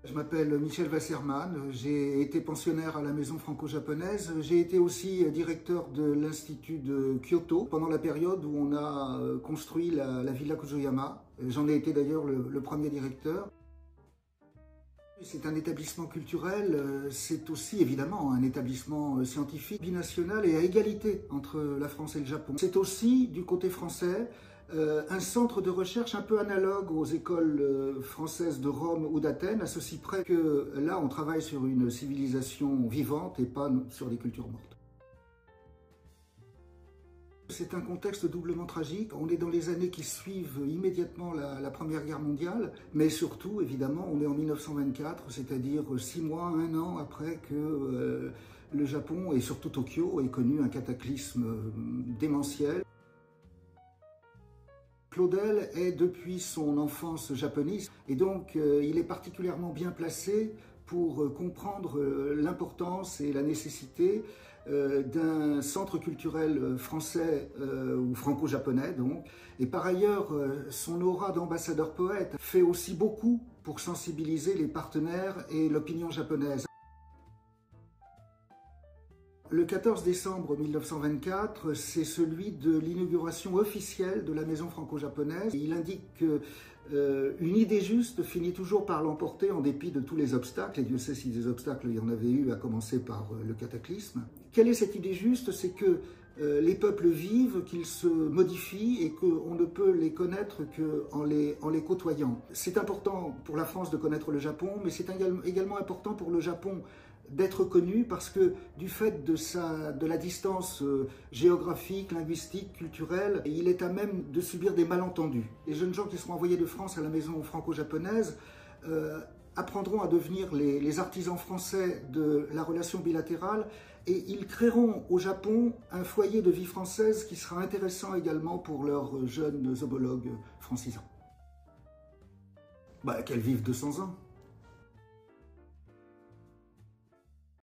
Je m'appelle Michel Wasserman, j'ai été pensionnaire à la maison franco-japonaise. J'ai été aussi directeur de l'Institut de Kyoto pendant la période où on a construit la Villa Kujoyama. J'en ai été d'ailleurs le premier directeur. C'est un établissement culturel, c'est aussi évidemment un établissement scientifique, binational et à égalité entre la France et le Japon. C'est aussi, du côté français, un centre de recherche un peu analogue aux écoles françaises de Rome ou d'Athènes, à ceci près que là on travaille sur une civilisation vivante et pas sur des cultures mortes. C'est un contexte doublement tragique. On est dans les années qui suivent immédiatement la Première Guerre mondiale, mais surtout, évidemment, on est en 1924, c'est-à-dire 6 mois, 1 an après que le Japon, et surtout Tokyo, ait connu un cataclysme démentiel. Claudel est depuis son enfance japoniste, et donc il est particulièrement bien placé pour comprendre l'importance et la nécessité d'un centre culturel français ou franco-japonais donc. Et par ailleurs, son aura d'ambassadeur poète fait aussi beaucoup pour sensibiliser les partenaires et l'opinion japonaise. Le 14 décembre 1924, c'est celui de l'inauguration officielle de la maison franco-japonaise. Il indique qu'une idée juste finit toujours par l'emporter en dépit de tous les obstacles, et Dieu sait si des obstacles il y en avait eu, à commencer par le cataclysme. Quelle est cette idée juste? C'est que les peuples vivent, qu'ils se modifient et qu'on ne peut les connaître qu'en les côtoyant. C'est important pour la France de connaître le Japon, mais c'est également important pour le Japon d'être connu parce que du fait de la distance géographique, linguistique, culturelle, il est à même de subir des malentendus. Les jeunes gens qui seront envoyés de France à la maison franco-japonaise apprendront à devenir les artisans français de la relation bilatérale et ils créeront au Japon un foyer de vie française qui sera intéressant également pour leurs jeunes homologues francisants. Qu'elles vivent 200 ans.